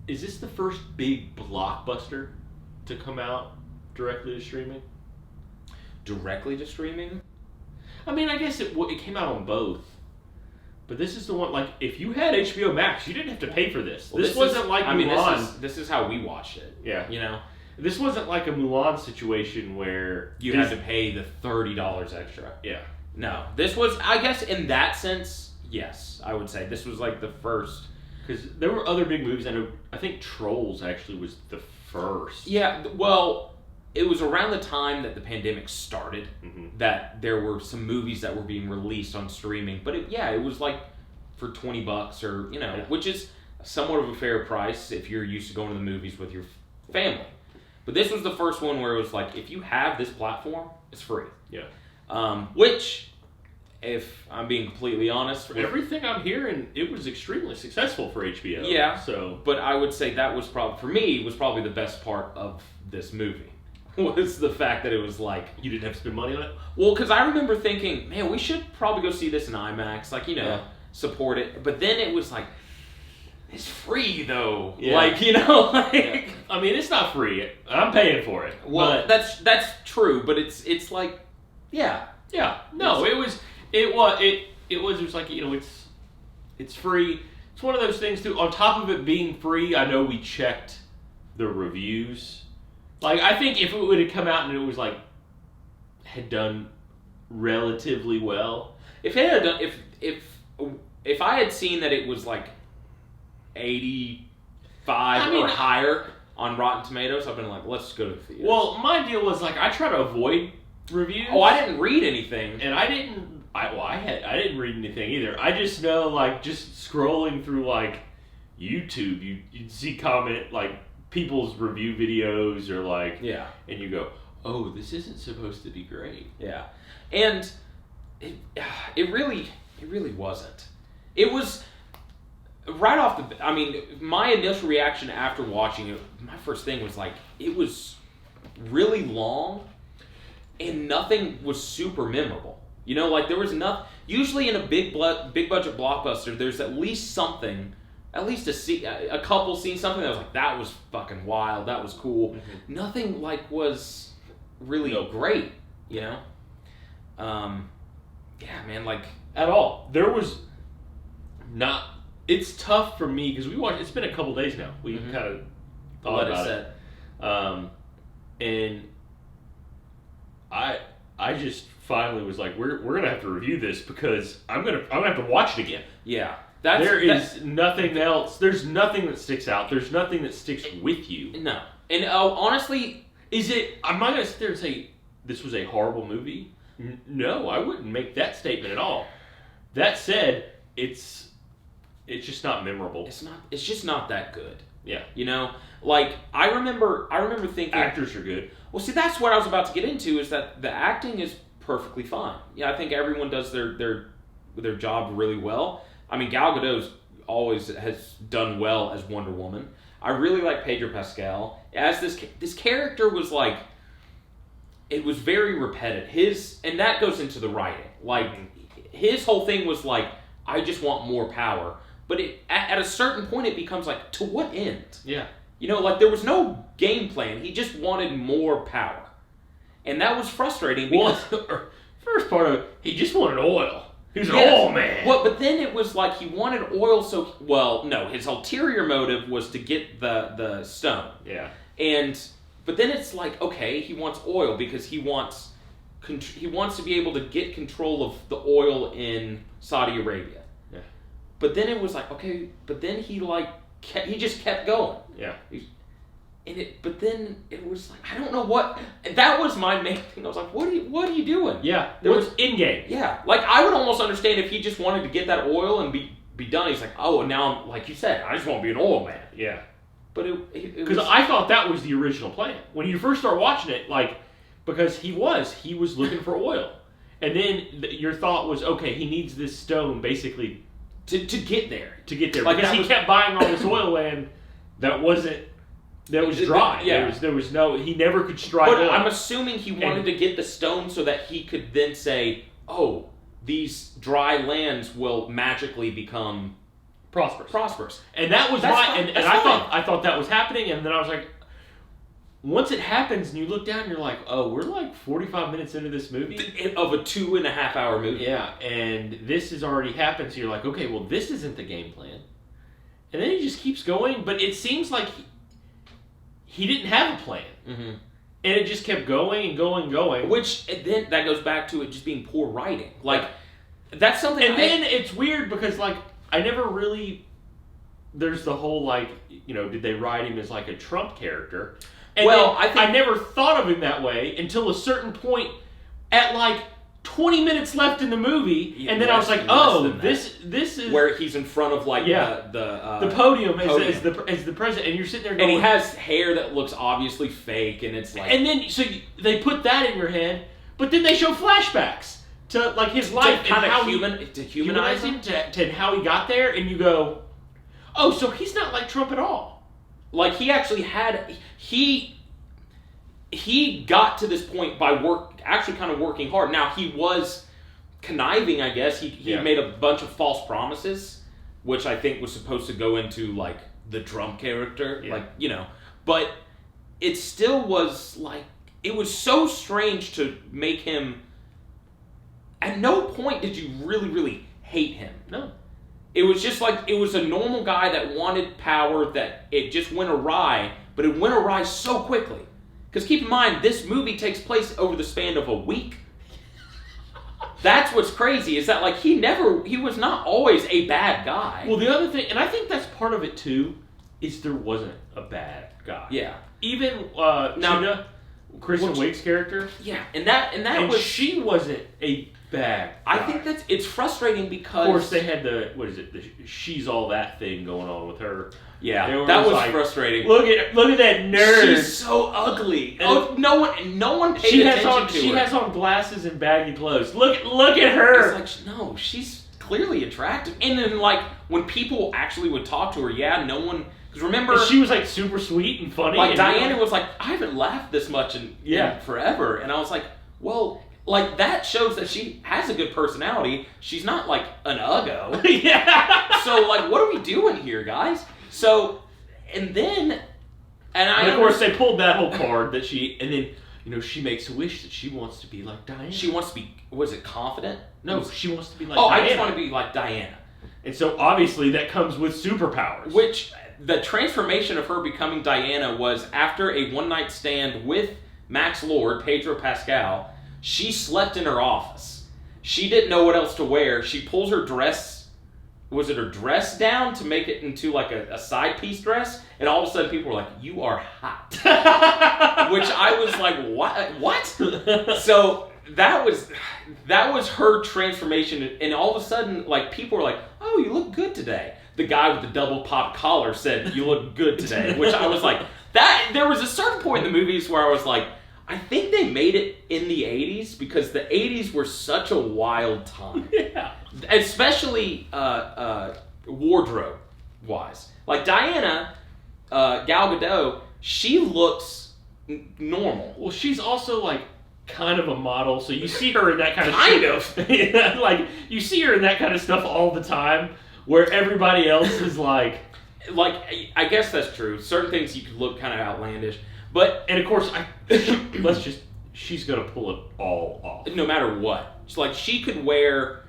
is this the first big blockbuster to come out directly to streaming? Directly to streaming? I mean, I guess it came out on both. But this is the one, like, if you had HBO Max, you didn't have to pay for this. Well, this wasn't like Mulan. I mean, this is how we watched it. Yeah. You know? This wasn't like a Mulan situation where... You had to pay the $30 extra. Yeah. No. This was, I guess, in that sense, yes, I would say. This was like the first... Because there were other big movies. I think Trolls actually was the first. Yeah, well... It was around the time that the pandemic started that there were some movies that were being released on streaming. But it was like for $20 or, you know, which is somewhat of a fair price if you're used to going to the movies with your family. But this was the first one where it was like, if you have this platform, it's free. Yeah. Which, if I'm being completely honest... From everything I'm hearing, it was extremely successful for HBO. Yeah. So, but I would say that was probably, for me, was probably the best part of this movie. Was the fact that it was like... You didn't have to spend money on it? Well, because I remember thinking, man, we should probably go see this in IMAX. Like, you know, support it. But then it was like, it's free, though. Yeah. Like, you know? Like, yeah. I mean, it's not free. I'm paying for it. Well, but that's true. But it's like, yeah. Yeah. No, it was like, you know, it's free. It's one of those things, too. On top of it being free, I know we checked the reviews. Like, I think if it would have come out and it was like had done relatively well, if it had done, if I had seen that it was like 85 or higher on Rotten Tomatoes, I've been like, let's go to the theater. Well, my deal was like I try to avoid reviews. Oh, I didn't read anything, and I didn't read anything either. I just know, like, just scrolling through like YouTube, you'd see comment like. People's review videos or like, and you go, oh, this isn't supposed to be great. Yeah, and it really wasn't. It was right off the. I mean, my initial reaction after watching it, my first thing was like, it was really long, and nothing was super memorable. You know, like there was nothing. Usually in a big budget blockbuster, there's at least something. At least a couple scenes, something that was like, that was fucking wild, that was cool. Mm-hmm. Nothing like was really great, you know? Yeah, man, like... At all. There was not... It's tough for me, because we watched... It's been a couple days now. We kind of thought about it. And I just finally was like, we're going to have to review this, because I'm gonna have to watch it again. Yeah. There is nothing else. There's nothing that sticks out. There's nothing that sticks with you. No. And honestly, I'm not going to sit there and say this was a horrible movie. No, I wouldn't make that statement at all. That said, it's just not memorable. It's just not that good. Yeah. You know, like I remember thinking actors are good. Well, see, that's what I was about to get into. Is that the acting is perfectly fine. Yeah, I think everyone does their job really well. I mean, Gal Gadot always has done well as Wonder Woman. I really like Pedro Pascal. As this character was like, it was very repetitive. And that goes into the writing. Like, his whole thing was like, I just want more power. But at a certain point, it becomes like, to what end? Yeah. You know, like there was no game plan. He just wanted more power. And that was frustrating because... first part of it, he just wanted oil. He was an oil man. Well, but then it was like he wanted oil so... Well, no, his ulterior motive was to get the stone. Yeah. But then it's like, okay, he wants oil because he wants to be able to get control of the oil in Saudi Arabia. Yeah. But then it was like, okay, but then he just kept going. Yeah. But then it was like, I don't know what. That was my main thing. I was like, what are you doing? Yeah. There was in game. Yeah. Like I would almost understand if he just wanted to get that oil and be done. He's like, oh, and now I'm like you said, I just want to be an oil man. Yeah. But it because I thought that was the original plan when you first start watching it, like because he was looking for oil, and then your thought was, okay, he needs this stone basically to get there. Like because he kept buying all this oil land that was dry. Yeah. There was no. He never could strike oil. I'm assuming he wanted to get the stone so that he could then say, oh, these dry lands will magically become prosperous. And that was I thought that was happening, and then I was like, once it happens and you look down, you're like, oh, we're like 45 minutes into this movie of a 2.5 hour movie. Yeah, and this has already happened, so you're like, okay, well, this isn't the game plan. And then he just keeps going, but it seems like he didn't have a plan. Mm-hmm. And it just kept going and going and going. Which, then that goes back to it just being poor writing. Like, that's something... And then it's weird because, like, I never really... There's the whole, like, you know, did they write him as, like, a Trump character? And I never thought of him that way until a certain point at, like, 20 minutes left in the movie, and then I was like, "Oh, this is where he's in front of like the podium as the president," and you're sitting there going, and he has hair that looks obviously fake, and it's like, and then they put that in your head, but then they show flashbacks to like his life to and how to humanize him to how he got there, and you go, "Oh, so he's not like Trump at all." Like he actually had he got to this point by kind of working hard. Now, he was conniving, I guess. He made a bunch of false promises, which I think was supposed to go into, like, the Trump character. Yeah. Like, you know. But it still was, like, it was so strange to make him... At no point did you really, really hate him. No. It was just like, it was a normal guy that wanted power, that it just went awry, but it went awry so quickly. Because keep in mind, this movie takes place over the span of a week. That's what's crazy, is that like he was not always a bad guy. Well, the other thing, and I think that's part of it too, is there wasn't a bad guy. Yeah. Even Cheetah, Kristen Wiig's character. Yeah, and she wasn't a bad guy. I think it's frustrating because... Of course, they had the she's all that thing going on with her. Yeah, that was like, frustrating. Look at that nerd. She's so ugly. No one paid attention to her. She has on glasses and baggy clothes. Look at her. It's like, no, she's clearly attractive. And then, like, when people actually would talk to her, no one... Because remember... And she was, like, super sweet and funny. Like, Diana was like, I haven't laughed this much in forever. And I was like, well... Like, that shows that she has a good personality. She's not, like, an uggo. Yeah. So, like, what are we doing here, guys? So, and then... And of course, they pulled that whole card that she... And then, you know, she makes a wish that she wants to be like Diana. She wants to be... Was it confident? No, she wants to be like Diana. I just want to be like Diana. And so, obviously, that comes with superpowers. Which, the transformation of her becoming Diana was after a one-night stand with Max Lord, Pedro Pascal... She slept in her office. She didn't know what else to wear. She pulls her dress, was it her dress down to make it into like a side piece dress? And all of a sudden people were like, you are hot. Which I was like, what? So that was her transformation. And all of a sudden, like, people were like, oh, you look good today. The guy with the double pop collar said, you look good today. Which I was like, there was a certain point in the movies where I was like, I think they made it in the 80s because the 80s were such a wild time. Yeah. Especially wardrobe-wise. Like Diana, Gal Gadot, she looks normal. Well, she's also like kind of a model, so you see her in that kind of kind of. Yeah, like you see her in that kind of stuff all the time, where everybody else is like, I guess that's true. Certain things you could look kind of outlandish. And of course, she's gonna pull it all off. No matter what. It's like, she could wear,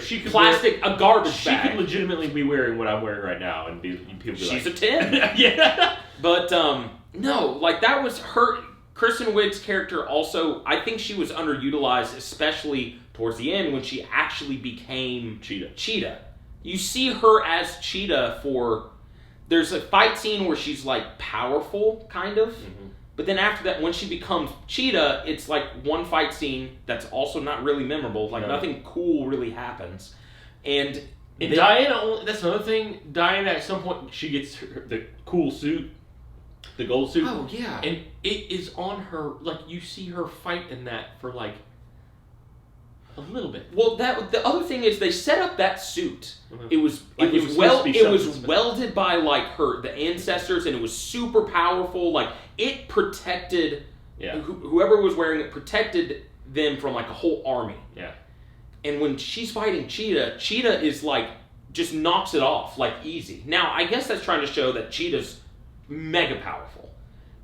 she could plastic, a garbage bag. She could legitimately be wearing what I'm wearing right now, and people be she's like, a 10. Yeah. But, no, like, that was her, Kristen Wiig's character also, I think she was underutilized, especially towards the end when she actually became Cheetah. You see her as Cheetah for... There's a fight scene where she's, like, powerful, kind of. Mm-hmm. But then after that, when she becomes Cheetah, it's, like, one fight scene that's also not really memorable. Like, nothing cool really happens. And Diana, that's another thing. Diana, at some point, she gets the cool suit. The gold suit. Oh, yeah. And it is on her, like, you see her fight in that for, like, a little bit. Well, the other thing is they set up that suit. Mm-hmm. It was welded by like the ancestors, and it was super powerful. Like, it protected whoever was wearing it, protected them from like a whole army. Yeah. And when she's fighting Cheetah is like just knocks it off like easy. Now, I guess that's trying to show that Cheetah's mega powerful.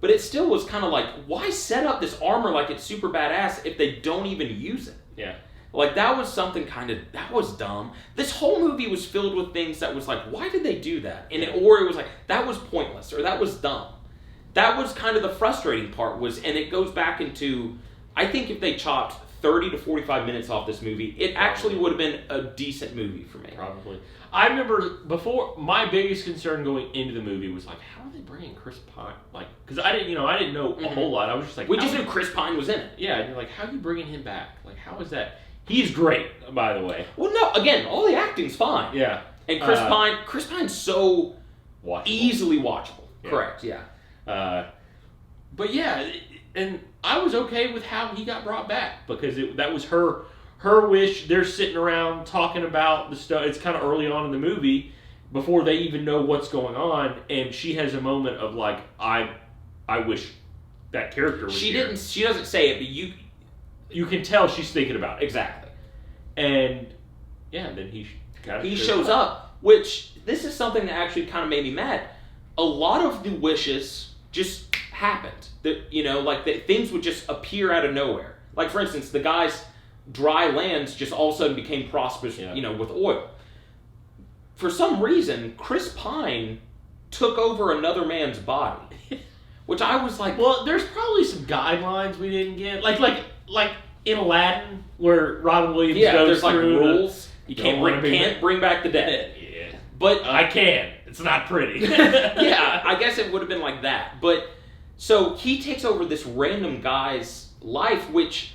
But it still was kind of like, why set up this armor like it's super badass if they don't even use it? Yeah. Like, that was something that was dumb. This whole movie was filled with things that was like, why did they do that? Or it was like, that was pointless, or that was dumb. That was kind of the frustrating part and it goes back into, I think if they chopped 30 to 45 minutes off this movie, it actually would have been a decent movie for me. Probably. I remember before, my biggest concern going into the movie was like, how are they bringing Chris Pine? Like, because I didn't know a whole lot. I was just like, we just knew Chris Pine was in it. Yeah, and you're like, how are you bringing him back? Like, how is that? He's great, by the way. Well, no, again, all the acting's fine. Yeah. And Chris Pine's so easily watchable. Yeah. Correct, yeah. But yeah, and I was okay with how he got brought back because that was her wish. They're sitting around talking about the stuff. It's kind of early on in the movie before they even know what's going on, and she has a moment of like, I wish that character was here. She doesn't say it, but you can tell she's thinking about it. Exactly. And yeah, then he shows up, which this is something that actually kind of made me mad. A lot of the wishes just happened. That things would just appear out of nowhere. Like, for instance, the guy's dry lands just all of a sudden became prosperous, with oil. For some reason, Chris Pine took over another man's body. Which I was like... Well, there's probably some guidelines we didn't get. Like in Aladdin, where Robin Williams goes there's through... rules. You can't bring back the dead. Yeah. But I can. It's not pretty. Yeah, I guess it would have been like that. But, so he takes over this random guy's life, which...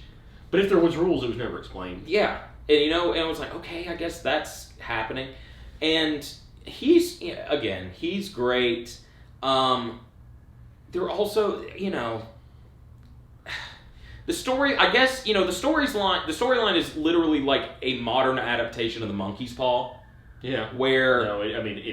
But if there was rules, it was never explained. Yeah. And, and it was like, okay, I guess that's happening. And he's great. They're also, the story, I guess, the storyline is literally like a modern adaptation of The Monkey's Paw. Yeah. Where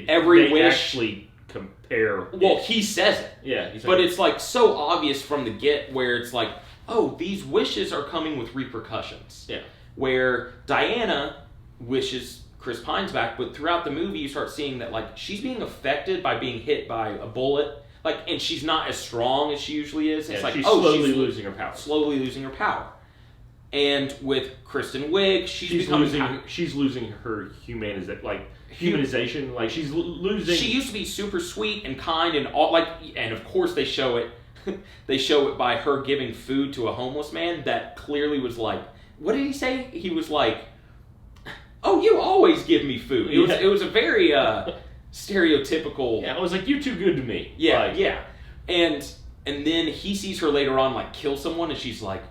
every wish actually compare. Well, he says it. Yeah. But it's like so obvious from the get where it's like, oh, these wishes are coming with repercussions. Yeah. Where Diana wishes Chris Pine's back, but throughout the movie you start seeing that like she's being affected by being hit by a bullet. Like, and she's not as strong as she usually is. It's like, she's slowly losing her power. Slowly losing her power. And with Kristen Wiig, she's losing her humanization. Like, she's losing. She used to be super sweet and kind and all, like, and of course they show it. They show it by her giving food to a homeless man that clearly was like, what did he say? He was like, "Oh, you always give me food." It was a very stereotypical. Yeah, I was like, "You're too good to me." Yeah, yeah. And then he sees her later on like kill someone, and she's like,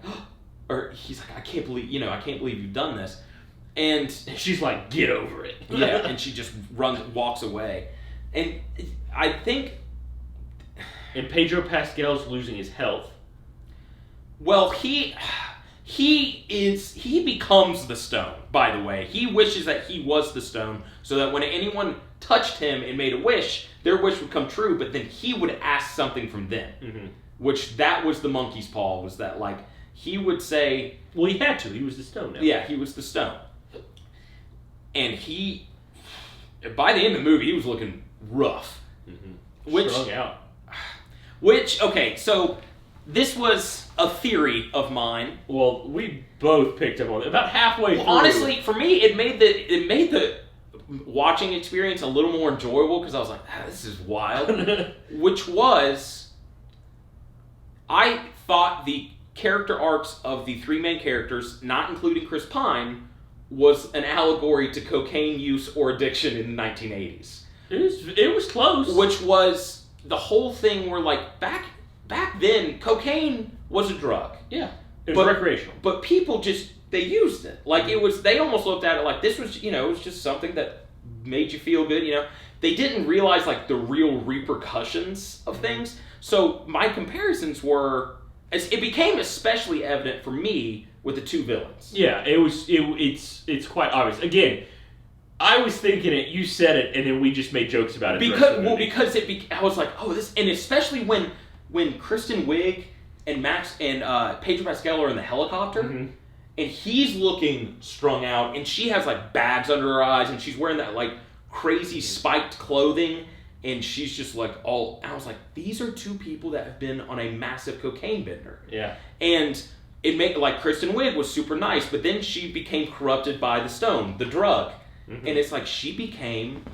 or he's like, I can't believe you've done this. And she's like, "Get over it." Yeah, and she just walks away. And I think. And Pedro Pascal's losing his health. Well, he becomes the stone, by the way. He wishes that he was the stone, so that when anyone touched him and made a wish, their wish would come true, but then he would ask something from them. Mm-hmm. Which, that was the monkey's paw, was that, like, he would say... Well, he had to. He was the stone now. Yeah, he was the stone. And by the end of the movie, he was looking rough. Mm-hmm. Strung out. Okay, so this was a theory of mine. Well, we both picked up on it about halfway through. Honestly, for me, it made the watching experience a little more enjoyable because I was like, this is wild. Which was, I thought the character arcs of the three main characters, not including Chris Pine, was an allegory to cocaine use or addiction in the 1980s. It was close. Which was the whole thing where, like, back then, cocaine was a drug. Yeah. It was recreational. But people they used it. Like, they almost looked at it like this was, it was just something that made you feel good, They didn't realize, like, the real repercussions of things. So my comparisons were, it became especially evident for me with the two villains. Yeah, it's quite obvious. Again, I was thinking it, you said it, and then we just made jokes about it. Because I was like, oh, this, and especially when Kristen Wiig and Max and Pedro Pascal are in the helicopter, mm-hmm. and he's looking strung out, and she has like bags under her eyes, and she's wearing that like crazy spiked clothing, and she's just like all. I was like, these are two people that have been on a massive cocaine bender. Yeah. And it made like Kristen Wiig was super nice, but then she became corrupted by the stone, the drug, and it's like she became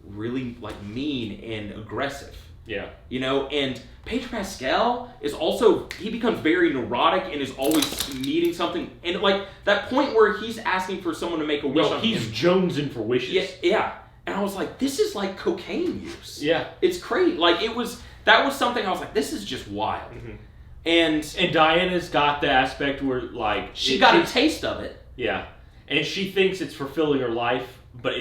really like mean and aggressive. Yeah. You know, and Pedro Pascal is also, he becomes very neurotic and is always needing something. And like that point where he's asking for someone to make a wish on he's him. jonesing for wishes. Yeah. And I was like, this is like cocaine use. Yeah. It's crazy. Like that was something I was like, this is just wild. And Diana's got the aspect where like she got a taste of it. Yeah. And she thinks it's fulfilling her life, but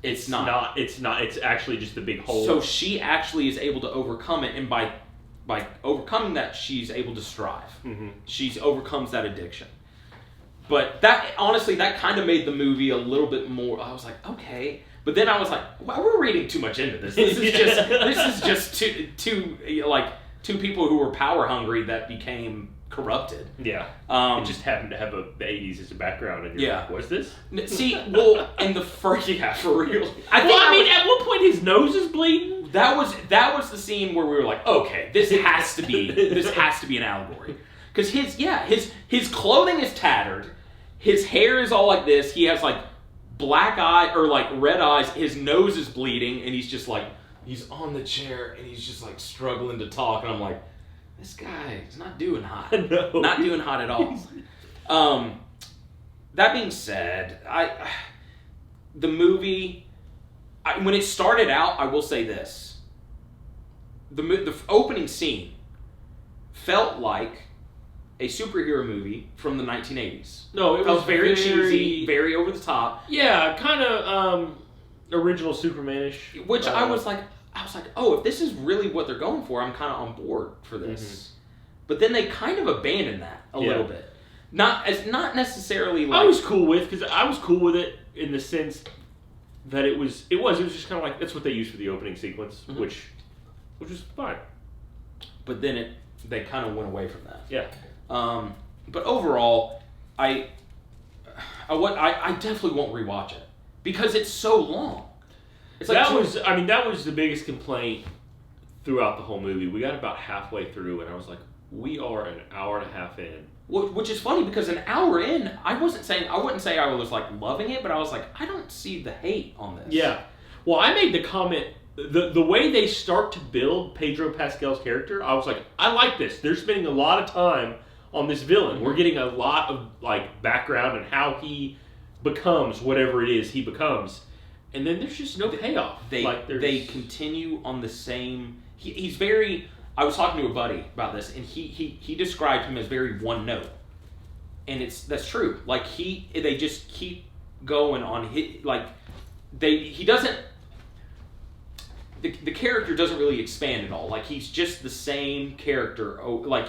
it's not. It's actually just a big hole. So she actually is able to overcome it, and by overcoming that, she's able to strive. She overcomes that addiction. But that, honestly, that kind of made the movie a little bit more. I was like, okay, but then I was like, well, we're reading too much into this. This is just two people who were power hungry that became corrupted. Yeah. It just happened to have the 80s as a background, and you're like, what's this? See, well, and the first, for real. At one point his nose is bleeding. That was the scene where we were like, okay, this has to be an allegory. Because his clothing is tattered, his hair is all like this, he has like black eye or like red eyes, his nose is bleeding, and he's just like, he's on the chair and he's just like struggling to talk, and I'm like, this guy is not doing hot. No. Not doing hot at all. That being said, the movie, when it started out, I will say this. The opening scene felt like a superhero movie from the 1980s. No, it was very cheesy, very over the top. Yeah, kind of original Superman-ish. Which I was like, oh, if this is really what they're going for, I'm kind of on board for this. But then they kind of abandoned that a little bit. Not necessarily like... I was cool with it in the sense that it was just kind of like, that's what they used for the opening sequence, which was fine. But then they kind of went away from that. Yeah. But overall, I definitely won't rewatch it because it's so long. It's like that was the biggest complaint throughout the whole movie. We got about halfway through, and I was like, we are an hour and a half in. Which is funny because an hour in, I wouldn't say I was like loving it, but I was like, I don't see the hate on this. Yeah. Well, I made the comment, the way they start to build Pedro Pascal's character, I was like, I like this. They're spending a lot of time on this villain. We're getting a lot of like background and how he becomes whatever it is he becomes. And then there's just no payoff. They continue on the same... He's very... I was talking to a buddy about this, and he described him as very one note. And that's true. Like, they just keep going on... He doesn't... The character doesn't really expand at all. Like, he's just the same character. Like,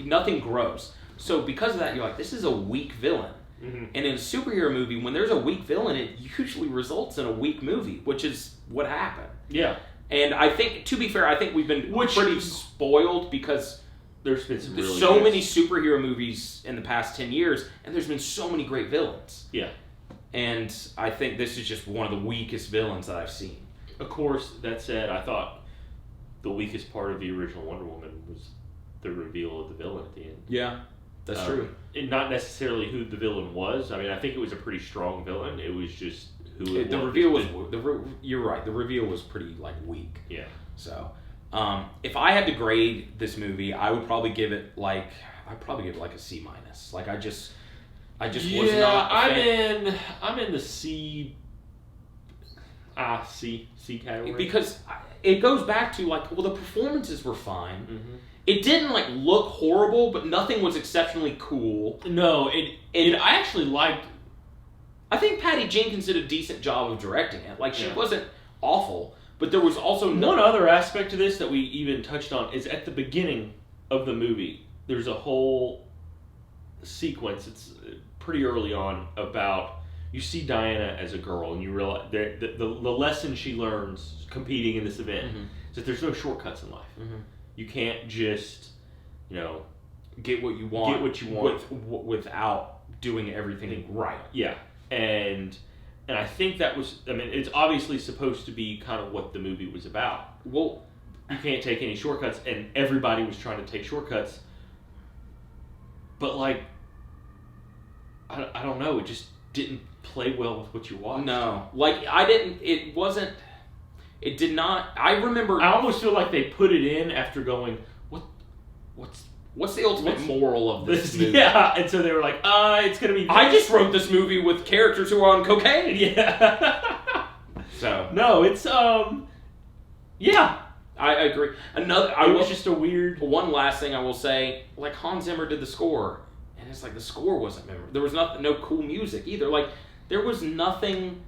nothing grows. So because of that, you're like, this is a weak villain. And in a superhero movie, when there's a weak villain, it usually results in a weak movie, which is what happened. Yeah. And I think, to be fair, I think we've been pretty spoiled because there's been so many superhero movies in the past 10 years, and there's been so many great villains. Yeah. And I think this is just one of the weakest villains that I've seen. Of course, that said, I thought the weakest part of the original Wonder Woman was the reveal of the villain at the end. Yeah. That's true. And not necessarily who the villain was. I mean, I think it was a pretty strong villain. It was just who it the was. Reveal was. You're right. The reveal was pretty weak. Yeah. So, if I had to grade this movie, I would probably give it a C minus. Like I just was not. I'm in the C category because it goes back to the performances were fine. It didn't look horrible, but nothing was exceptionally cool. No, I actually liked. I think Patty Jenkins did a decent job of directing it. She wasn't awful, but there was also one other aspect to this that we even touched on is at the beginning of the movie. There's a whole sequence. It's pretty early on about you see Diana as a girl, and you realize the lesson she learns competing in this event is that there's no shortcuts in life. You can't just, get what you want. Without doing everything right. Yeah, and And I think that was, I mean, it's obviously supposed to be kind of what the movie was about. Well, you can't take any shortcuts, and everybody was trying to take shortcuts. But, like, I don't know, it just didn't play well with what you watched. No. Like, it did not, I remember... I almost feel like they put it in after going, what's the ultimate moral of this movie? Yeah, and so they were like, it's going to be this. I just wrote this movie with characters who are on cocaine. Yeah. So. No, it's, yeah. I agree. It was just a weird... One last thing I will say, like, Hans Zimmer did the score, and it's like the score wasn't memorable. There was no cool music either. Like, there was nothing,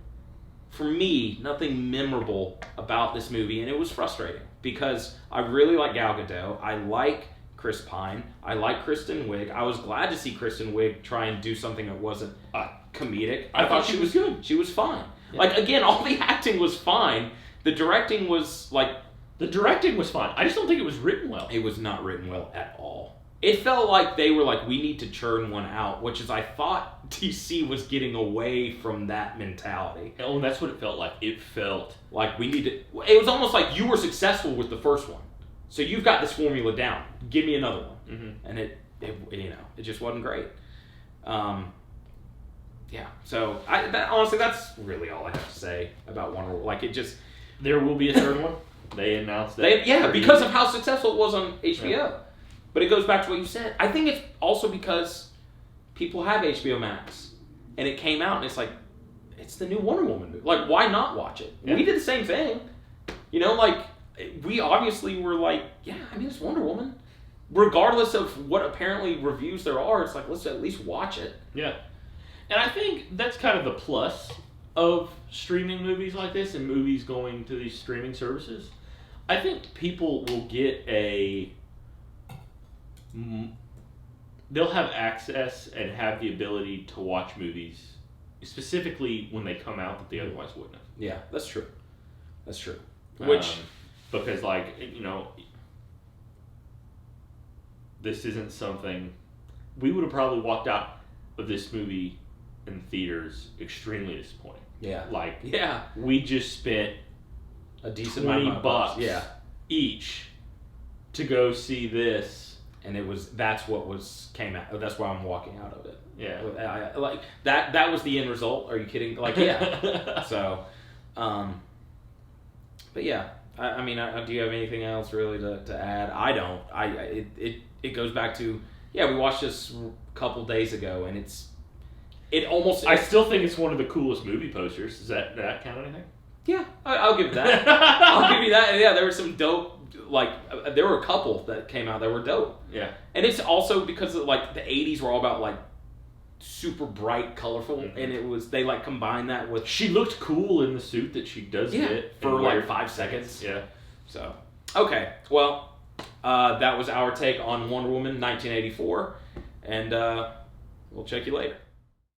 for me, nothing memorable about this movie, and it was frustrating, because I really like Gal Gadot. I like Chris Pine. I like Kristen Wiig. I was glad to see Kristen Wiig try and do something that wasn't comedic. I thought she was good. She was fine. Yeah. Like, again, all the acting was fine. The directing was, like... The directing was fine. I just don't think it was written well. It was not written well at all. It felt like they were like, we need to churn one out, which is, I thought DC was getting away from that mentality. Oh, and that's what it felt like. It felt like we need to... It was almost like you were successful with the first one. So you've got this formula down. Give me another one. Mm-hmm. And it just wasn't great. Yeah. So honestly, that's really all I have to say about Wonder Woman. Like, it just... There will be a third one. They announced that. Because of how successful it was on HBO. Yeah. But it goes back to what you said. I think it's also because people have HBO Max. And it came out and it's like, it's the new Wonder Woman movie. Like, why not watch it? Yeah. We did the same thing. You know, like, we obviously were like, yeah, I mean, it's Wonder Woman. Regardless of what apparently reviews there are, it's like, let's at least watch it. Yeah. And I think that's kind of the plus of streaming movies like this and movies going to these streaming services. I think people will get they'll have access and have the ability to watch movies specifically when they come out that they otherwise wouldn't have. Yeah, that's true. That's true. Which, because, like, you know, this isn't something we would have probably walked out of this movie in theaters extremely disappointed. Yeah. Like, yeah, we just spent a decent amount of $20 yeah, each to go see this, and that's what came out. That's why I'm walking out of it. Yeah. Like that was the end result. Are you kidding? Like, yeah. So, but yeah, I mean, do you have anything else really to add? I don't. It goes back to, yeah, we watched this a couple days ago, and I still think it's one of the coolest movie posters. Does that count anything? Yeah, I'll give it that. I'll give you that. Yeah, there were some dope, like, there were a couple that came out that were dope. Yeah. And it's also because of, like, the 80s were all about, like, super bright, colorful, mm-hmm. and they, like, combined that with... She looked cool in the suit that she does get. For, like, 5 seconds. Yeah. So, okay. Well, that was our take on Wonder Woman 1984, and we'll check you later.